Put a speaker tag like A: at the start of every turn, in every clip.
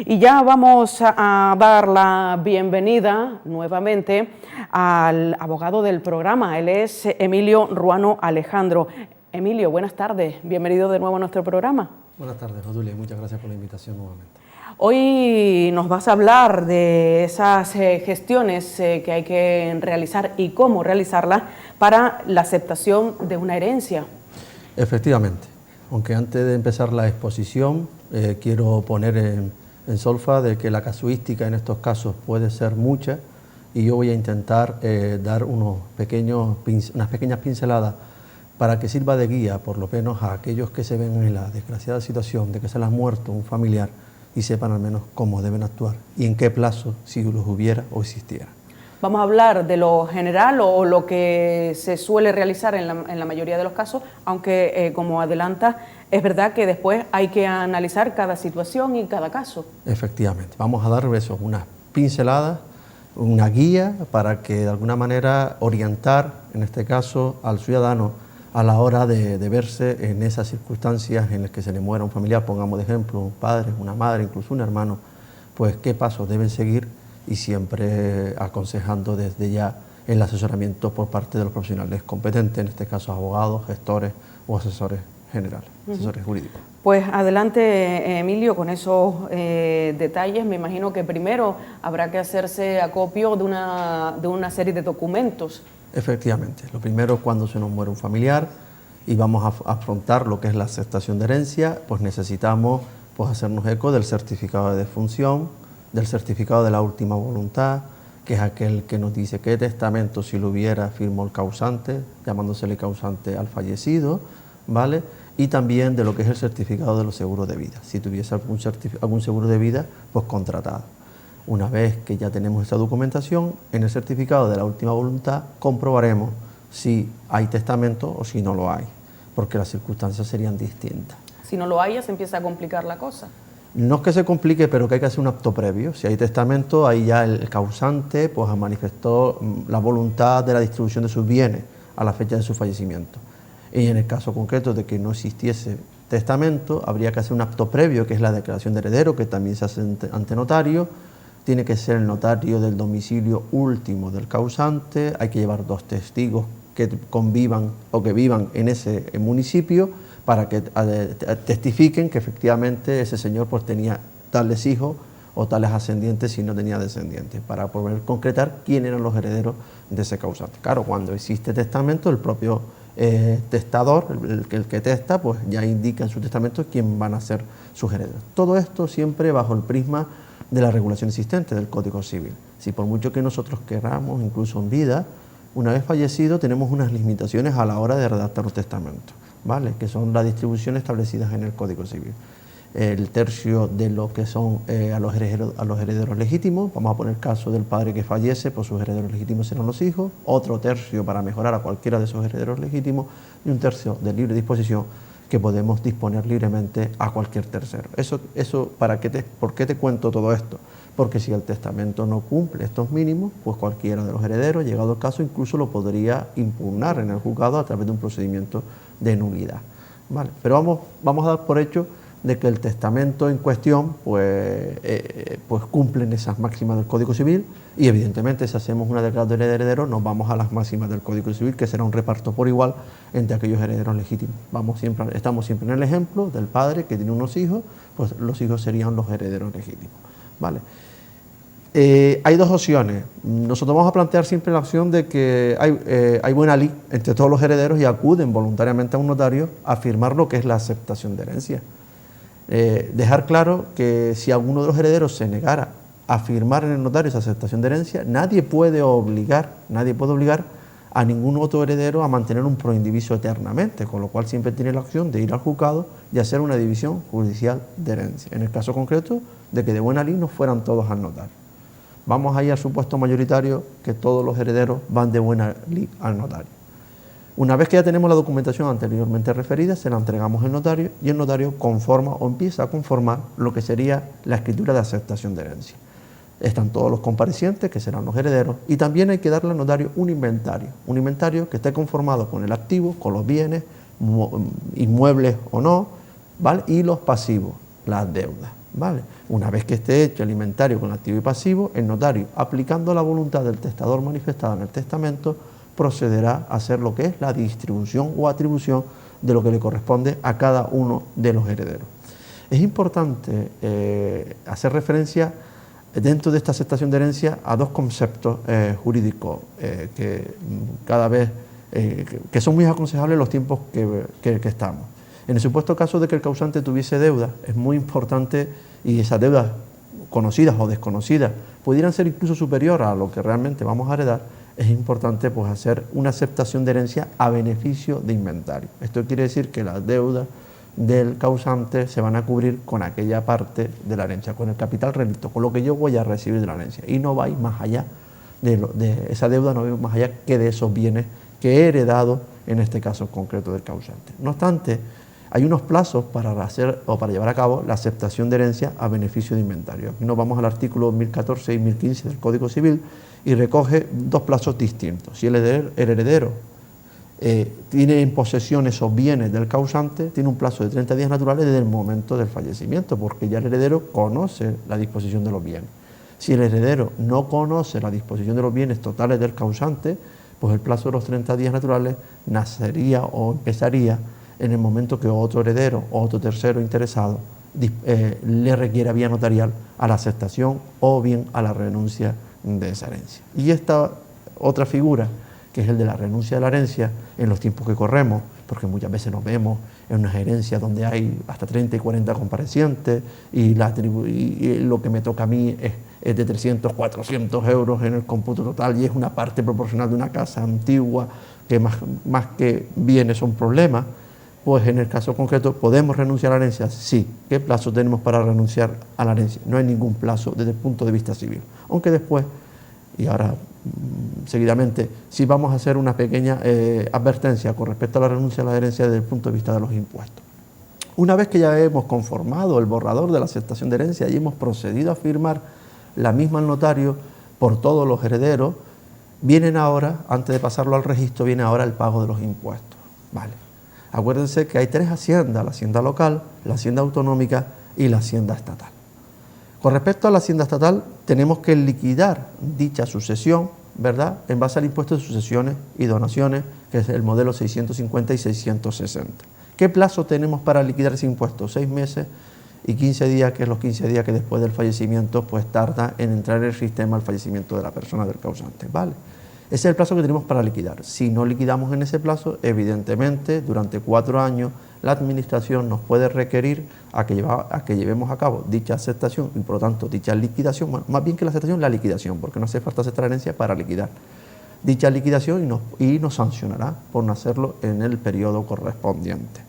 A: Y ya vamos a dar la bienvenida nuevamente al abogado del programa. Él es Emilio Ruano Alejandro. Emilio, buenas tardes. Bienvenido de nuevo a nuestro programa.
B: Buenas tardes, Odulia. Muchas gracias por la invitación nuevamente.
A: Hoy nos vas a hablar de esas gestiones que hay que realizar y cómo realizarlas para la aceptación de una herencia.
B: Efectivamente, aunque antes de empezar la exposición quiero poner en solfa de que la casuística en estos casos puede ser mucha y yo voy a intentar dar unas pequeñas pinceladas para que sirva de guía por lo menos a aquellos que se ven en la desgraciada situación de que se les ha muerto un familiar y sepan al menos cómo deben actuar y en qué plazo, si los hubiera o existiera.
A: Vamos a hablar de lo general o lo que se suele realizar en la mayoría de los casos, aunque como adelanta, es verdad que después hay que analizar cada situación y cada caso.
B: Efectivamente, vamos a dar eso, unas pinceladas, una guía para que de alguna manera orientar, en este caso, al ciudadano a la hora de verse en esas circunstancias en las que se le muera un familiar, pongamos de ejemplo, un padre, una madre, incluso un hermano, pues qué pasos deben seguir y siempre aconsejando desde ya el asesoramiento por parte de los profesionales competentes, en este caso abogados, gestores o asesores generales, asesores jurídicos.
A: Pues adelante, Emilio, con esos detalles. Me imagino que primero habrá que hacerse acopio de una serie de documentos.
B: Efectivamente, lo primero cuando se nos muere un familiar y vamos a afrontar lo que es la aceptación de herencia, pues necesitamos hacernos eco del certificado de defunción, del certificado de la última voluntad, que es aquel que nos dice qué testamento, si lo hubiera, firmó el causante, llamándosele causante al fallecido, ¿vale? Y también de lo que es el certificado de los seguros de vida, si tuviese algún seguro de vida, pues contratado. Una vez que ya tenemos esa documentación, en el certificado de la última voluntad comprobaremos si hay testamento o si no lo hay, porque las circunstancias serían distintas.
A: Si no lo hay, ya se empieza a complicar la cosa.
B: No es que se complique, pero que hay que hacer un acto previo. Si hay testamento, ahí ya el causante pues manifestó la voluntad de la distribución de sus bienes a la fecha de su fallecimiento. Y en el caso concreto de que no existiese testamento, habría que hacer un acto previo, que es la declaración de heredero, que también se hace ante notario. Tiene que ser el notario del domicilio último del causante, hay que llevar 2 testigos que convivan o que vivan en ese municipio para que testifiquen que efectivamente ese señor pues tenía tales hijos o tales ascendientes si no tenía descendientes, para poder concretar quién eran los herederos de ese causante. Claro, cuando existe testamento, el propio testador, el que testa, pues ya indica en su testamento quién van a ser sus herederos. Todo esto siempre bajo el prisma de la regulación existente del Código Civil. Si por mucho que nosotros queramos, incluso en vida, una vez fallecido tenemos unas limitaciones a la hora de redactar los testamentos, ¿vale? Que son las distribuciones establecidas en el Código Civil. El tercio de lo que son a los herederos legítimos, vamos a poner el caso del padre que fallece, pues sus herederos legítimos serán los hijos, otro tercio para mejorar a cualquiera de esos herederos legítimos y un tercio de libre disposición que podemos disponer libremente a cualquier tercero. ¿Por qué te cuento todo esto? Porque si el testamento no cumple estos mínimos, pues cualquiera de los herederos, llegado el caso, incluso lo podría impugnar en el juzgado a través de un procedimiento de nulidad, ¿vale? Pero vamos a dar por hecho de que el testamento en cuestión pues cumplen esas máximas del Código Civil y evidentemente si hacemos una declaración de heredero nos vamos a las máximas del Código Civil, que será un reparto por igual entre aquellos herederos legítimos. Estamos siempre en el ejemplo del padre que tiene unos hijos, pues los hijos serían los herederos legítimos, ¿vale? Hay 2 opciones. Nosotros vamos a plantear siempre la opción de que hay buena ley entre todos los herederos y acuden voluntariamente a un notario a firmar lo que es la aceptación de herencia. Dejar claro que si alguno de los herederos se negara a firmar en el notario esa aceptación de herencia, nadie puede obligar a ningún otro heredero a mantener un proindiviso eternamente, con lo cual siempre tiene la opción de ir al juzgado y hacer una división judicial de herencia. En el caso concreto de que de buena ley no fueran todos al notario. Vamos ahí al supuesto mayoritario que todos los herederos van de buena ley al notario. Una vez que ya tenemos la documentación anteriormente referida, se la entregamos al notario y el notario conforma o empieza a conformar lo que sería la escritura de aceptación de herencia. Están todos los comparecientes, que serán los herederos, y también hay que darle al notario un inventario que esté conformado con el activo, con los bienes, inmuebles o no, ¿vale? Y los pasivos, las deudas, ¿vale? Una vez que esté hecho el inventario con activo y pasivo, el notario, aplicando la voluntad del testador manifestada en el testamento, procederá a hacer lo que es la distribución o atribución de lo que le corresponde a cada uno de los herederos. Es importante hacer referencia dentro de esta aceptación de herencia a dos conceptos jurídicos que cada vez que son muy aconsejables en los tiempos que estamos. En el supuesto caso de que el causante tuviese deuda, es muy importante, y esas deudas conocidas o desconocidas pudieran ser incluso superiores a lo que realmente vamos a heredar, es importante pues hacer una aceptación de herencia a beneficio de inventario. Esto quiere decir que las deudas del causante se van a cubrir con aquella parte de la herencia, con el capital relicto, con lo que yo voy a recibir de la herencia, y no va a ir más allá de esa deuda, no va a ir más allá que de esos bienes que he heredado, en este caso concreto del causante. No obstante, hay unos plazos para hacer o para llevar a cabo la aceptación de herencia a beneficio de inventario. Aquí nos vamos al artículo 1014 y 1015 del Código Civil y recoge dos plazos distintos. Si el heredero tiene en posesión esos bienes del causante, tiene un plazo de 30 días naturales desde el momento del fallecimiento, porque ya el heredero conoce la disposición de los bienes. Si el heredero no conoce la disposición de los bienes totales del causante, pues el plazo de los 30 días naturales nacería o empezaría en el momento que otro heredero o otro tercero interesado le requiera vía notarial a la aceptación o bien a la renuncia de esa herencia. Y esta otra figura, que es el de la renuncia de la herencia, en los tiempos que corremos, porque muchas veces nos vemos en unas herencias donde hay hasta 30 y 40 comparecientes y lo que me toca a mí es de 300, 400 euros en el cómputo total y es una parte proporcional de una casa antigua que más que bienes son problemas. Pues en el caso concreto, ¿podemos renunciar a la herencia? Sí. ¿Qué plazo tenemos para renunciar a la herencia? No hay ningún plazo desde el punto de vista civil. Aunque después, y ahora seguidamente, sí vamos a hacer una pequeña advertencia con respecto a la renuncia a la herencia desde el punto de vista de los impuestos. Una vez que ya hemos conformado el borrador de la aceptación de herencia y hemos procedido a firmar la misma al notario por todos los herederos, vienen ahora, antes de pasarlo al registro, viene ahora el pago de los impuestos. Vale. Acuérdense que hay tres haciendas, la hacienda local, la hacienda autonómica y la hacienda estatal. Con respecto a la hacienda estatal, tenemos que liquidar dicha sucesión, ¿verdad?, en base al impuesto de sucesiones y donaciones, que es el modelo 650 y 660. ¿Qué plazo tenemos para liquidar ese impuesto? 6 meses y 15 días, que es los 15 días que después del fallecimiento pues tarda en entrar en el sistema el fallecimiento de la persona del causante, ¿vale? Ese es el plazo que tenemos para liquidar. Si no liquidamos en ese plazo, evidentemente, durante 4 años, la Administración nos puede requerir a que llevemos a cabo dicha aceptación y, por lo tanto, dicha liquidación, bueno, más bien que la aceptación, la liquidación, porque no hace falta aceptar la herencia para liquidar. Dicha liquidación y nos sancionará por no hacerlo en el periodo correspondiente.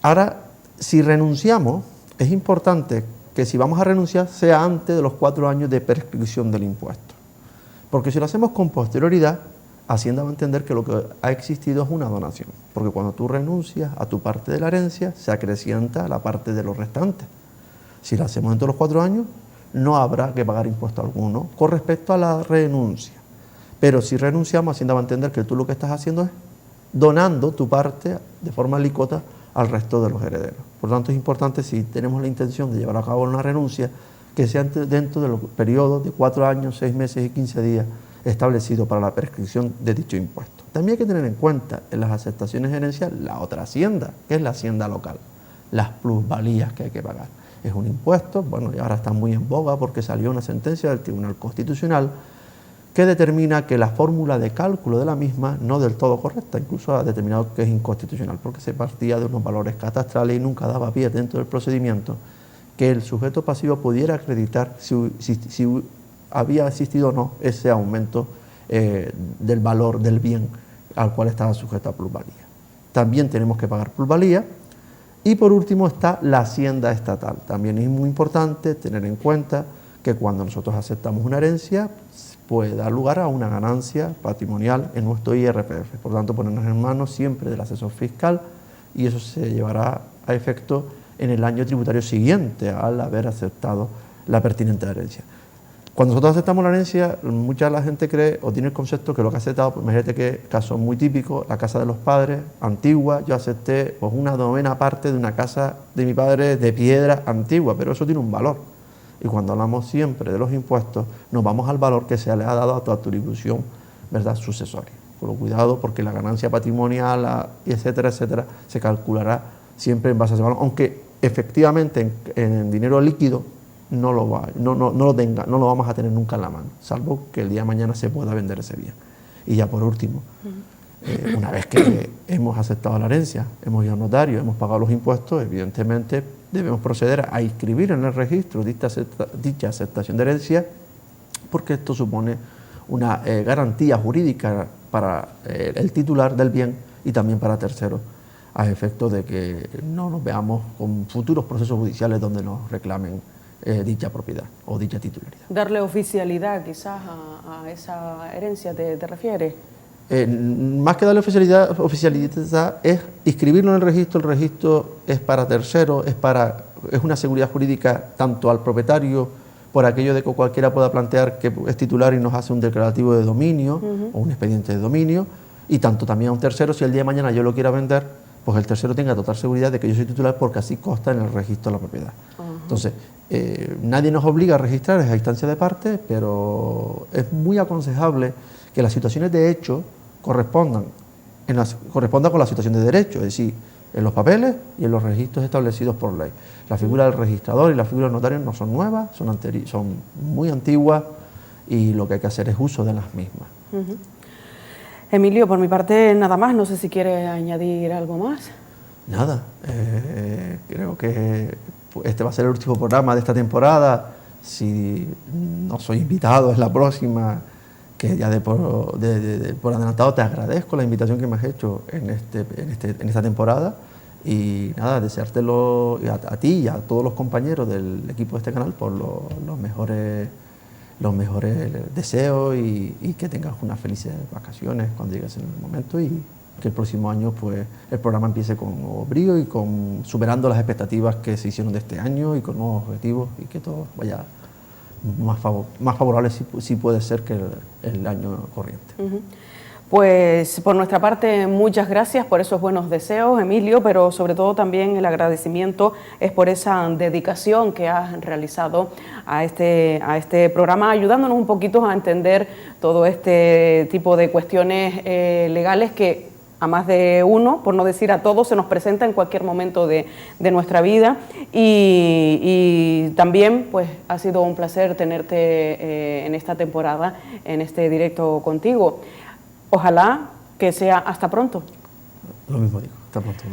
B: Ahora, si renunciamos, es importante que si vamos a renunciar sea antes de los 4 años de prescripción del impuesto. Porque si lo hacemos con posterioridad, Hacienda va a entender que lo que ha existido es una donación. Porque cuando tú renuncias a tu parte de la herencia, se acrecienta la parte de los restantes. Si lo hacemos dentro de los 4 años, no habrá que pagar impuesto alguno con respecto a la renuncia. Pero si renunciamos, Hacienda va a entender que tú lo que estás haciendo es donando tu parte de forma alícuota al resto de los herederos. Por lo tanto, es importante, si tenemos la intención de llevar a cabo una renuncia, que sea dentro de los periodos de 4 años, 6 meses y 15 días establecidos para la prescripción de dicho impuesto. También hay que tener en cuenta en las aceptaciones herenciales la otra hacienda, que es la hacienda local, las plusvalías que hay que pagar. Es un impuesto, bueno, y ahora está muy en boga porque salió una sentencia del Tribunal Constitucional que determina que la fórmula de cálculo de la misma no del todo correcta, incluso ha determinado que es inconstitucional, porque se partía de unos valores catastrales y nunca daba pie dentro del procedimiento que el sujeto pasivo pudiera acreditar si había existido o no ese aumento del valor del bien al cual estaba sujeto a plusvalía. También tenemos que pagar plusvalía. Y por último está la hacienda estatal. También es muy importante tener en cuenta que cuando nosotros aceptamos una herencia puede dar lugar a una ganancia patrimonial en nuestro IRPF. Por lo tanto, ponernos en manos siempre del asesor fiscal y eso se llevará a efecto en el año tributario siguiente al haber aceptado la pertinente herencia. Cuando nosotros aceptamos la herencia, mucha de la gente cree o tiene el concepto que lo que ha aceptado, pues imagínate que caso muy típico, la casa de los padres, antigua, yo acepté pues una 9ª parte de una casa de mi padre de piedra antigua, pero eso tiene un valor. Y cuando hablamos siempre de los impuestos, nos vamos al valor que se le ha dado a tu atribución, ¿verdad?, sucesoria. Con lo cuidado, porque la ganancia patrimonial, etcétera, etcétera, se calculará siempre en base a ese valor, aunque efectivamente en dinero líquido no lo vamos a tener nunca en la mano, salvo que el día de mañana se pueda vender ese bien. Y ya por último, una vez que hemos aceptado la herencia, hemos ido al notario, hemos pagado los impuestos, evidentemente debemos proceder a inscribir en el registro dicha aceptación de herencia, porque esto supone una garantía jurídica para el titular del bien y también para terceros, a efectos de que no nos veamos con futuros procesos judiciales donde nos reclamen dicha propiedad o dicha titularidad.
A: Darle oficialidad quizás a esa herencia, ¿te refieres?
B: Más que darle oficialidad es inscribirlo en el registro es para terceros, es una seguridad jurídica tanto al propietario, por aquello de que cualquiera pueda plantear que es titular y nos hace un declarativo de dominio o un expediente de dominio, y tanto también a un tercero, si el día de mañana yo lo quiera vender, pues el tercero tenga total seguridad de que yo soy titular porque así consta en el registro de la propiedad. Entonces, nadie nos obliga a registrar esa instancia de parte, pero es muy aconsejable que las situaciones de hecho correspondan con la situación de derecho, es decir, en los papeles y en los registros establecidos por ley. La figura del registrador y la figura del notario no son nuevas, son muy antiguas, y lo que hay que hacer es uso de las mismas.
A: Emilio, por mi parte nada más, no sé si quieres añadir algo más. Nada,
B: creo que este va a ser el último programa de esta temporada. Si no soy invitado, es la próxima, que ya por adelantado te agradezco la invitación que me has hecho en esta temporada, y nada, deseártelo a ti y a todos los compañeros del equipo de este canal por los mejores deseos, y que tengas unas felices vacaciones cuando llegues en el momento, y que el próximo año pues el programa empiece con nuevo brío y superando las expectativas que se hicieron de este año, y con nuevos objetivos, y que todo vaya más favorable si puede ser que el año corriente.
A: Pues por nuestra parte, muchas gracias por esos buenos deseos, Emilio, pero sobre todo también el agradecimiento es por esa dedicación que has realizado a este programa, ayudándonos un poquito a entender todo este tipo de cuestiones legales que a más de uno, por no decir a todos, se nos presenta en cualquier momento de nuestra vida, y también pues ha sido un placer tenerte en esta temporada, en este directo contigo. Ojalá que sea hasta pronto.
B: Lo mismo digo, hasta pronto.